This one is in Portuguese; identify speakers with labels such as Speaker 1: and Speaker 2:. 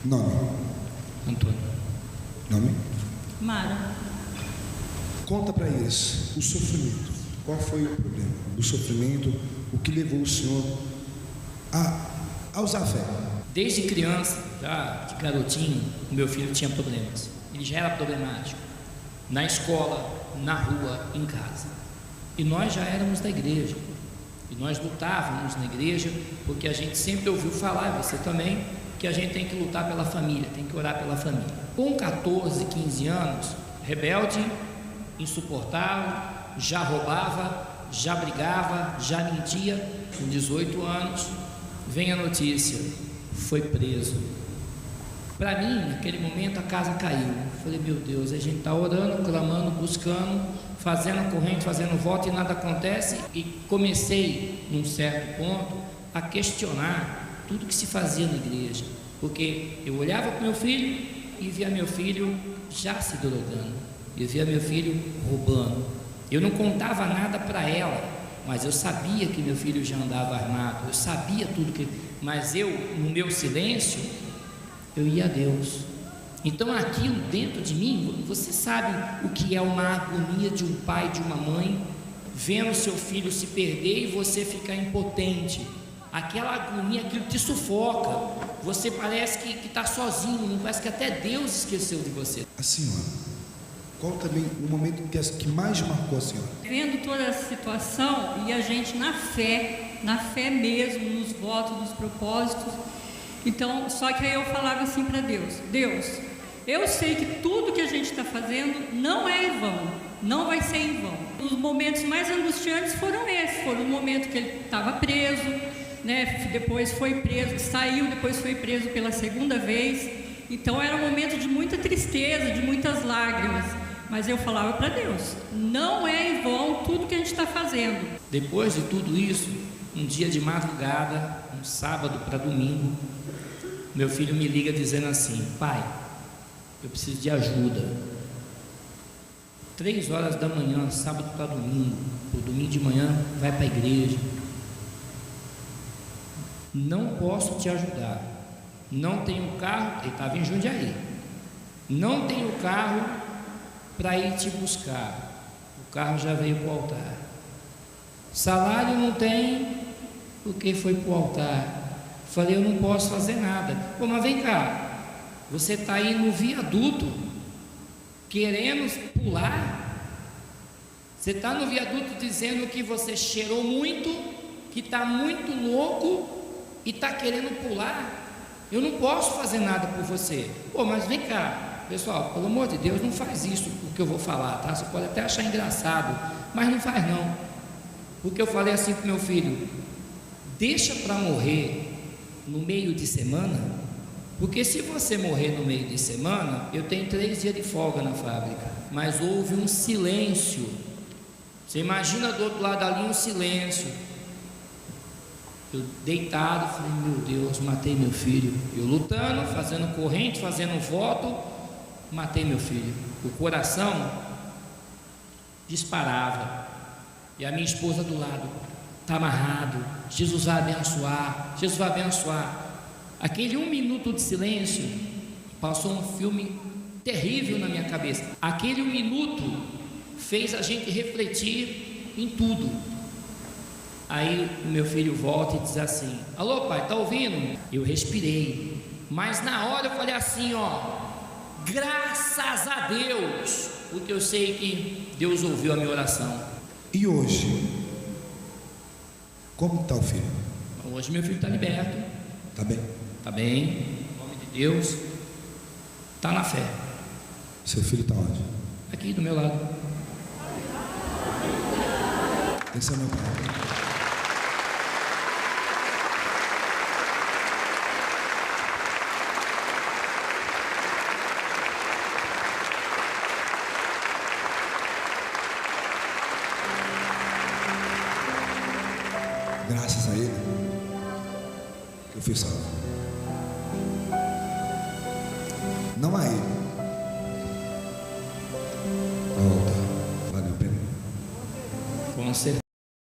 Speaker 1: Nome?
Speaker 2: Antônio.
Speaker 1: Nome?
Speaker 3: Mara.
Speaker 1: Conta para eles o sofrimento. Qual foi o problema? O sofrimento, o que levou o senhor a usar fé?
Speaker 2: Desde criança, já de garotinho, o meu filho tinha problemas. Ele já era problemático. Na escola, na rua, em casa. E nós já éramos da igreja. E nós lutávamos na igreja, porque a gente sempre ouviu falar, e você também, que a gente tem que lutar pela família, tem que orar pela família. Com 14, 15 anos, rebelde, insuportável, já roubava, já brigava, já mentia. Com 18 anos, vem a notícia, foi preso. Para mim, naquele momento, a casa caiu. Falei, meu Deus, a gente está orando, clamando, buscando, fazendo corrente, fazendo voto e nada acontece. E comecei, num certo ponto, a questionar tudo que se fazia na igreja, porque eu olhava para o meu filho e via meu filho já se drogando, eu via meu filho roubando. Eu não contava nada para ela, mas eu sabia que meu filho já andava armado, eu sabia tudo que... Mas eu, no meu silêncio, eu ia a Deus. Então aquilo dentro de mim, você sabe o que é uma agonia de um pai, de uma mãe, vendo seu filho se perder e você ficar impotente. Aquela agonia, aquilo te sufoca. Você parece que está sozinho, parece que até Deus esqueceu de você.
Speaker 1: A senhora, qual também o momento que mais marcou a senhora?
Speaker 3: Vendo toda essa situação e a gente na fé mesmo, nos votos, nos propósitos. Então, só que aí eu falava assim para Deus: Deus, eu sei que tudo que a gente está fazendo não é em vão, não vai ser em vão. Os momentos mais angustiantes foram esses, foram o momento que ele estava preso, né? Depois foi preso, saiu, depois foi preso pela segunda vez. Então era um momento de muita tristeza, de muitas lágrimas. Mas eu falava para Deus: não é em vão tudo que a gente está fazendo.
Speaker 2: Depois de tudo isso, um dia de madrugada, um sábado para domingo, meu filho me liga dizendo assim: pai, eu preciso de ajuda. 3 horas da manhã, sábado para domingo, o domingo de manhã vai para a igreja. Não posso te ajudar. Não tenho carro, ele estava em Jundiaí. Não tenho carro para ir te buscar. O carro já veio para o altar. Salário não tem, porque foi para o altar. Falei, eu não posso fazer nada. Pô, mas vem cá, você está aí no viaduto, querendo pular? Você está no viaduto dizendo que você cheirou muito, que está muito louco e está querendo pular? Eu não posso fazer nada por você. Pô, mas vem cá, pessoal, pelo amor de Deus, não faz isso o que eu vou falar, tá? Você pode até achar engraçado, mas não faz não. Porque eu falei assim para meu filho: deixa para morrer no meio de semana, porque se você morrer no meio de semana, eu tenho 3 dias de folga na fábrica. Mas houve um silêncio. Você imagina do outro lado ali um silêncio. Eu deitado, falei, meu Deus, matei meu filho. Eu lutando, fazendo corrente, fazendo voto, matei meu filho. O coração disparava. E a minha esposa do lado: está amarrado, Jesus vai abençoar, Jesus vai abençoar. Aquele 1 minuto de silêncio passou um filme terrível na minha cabeça. Aquele 1 minuto fez a gente refletir em tudo. Aí o meu filho volta e diz assim: alô pai, tá ouvindo? Eu respirei, mas na hora eu falei assim, ó, graças a Deus, porque eu sei que Deus ouviu a minha oração.
Speaker 1: E hoje, como está o filho?
Speaker 2: Hoje meu filho está liberto.
Speaker 1: Está bem?
Speaker 2: Está bem, em nome de Deus, está na fé.
Speaker 1: Seu filho está onde?
Speaker 2: Aqui do meu lado.
Speaker 1: Esse é meu pai. Graças a ele que eu fui salvo. Não a ele. Valeu a pena.
Speaker 2: Com certeza.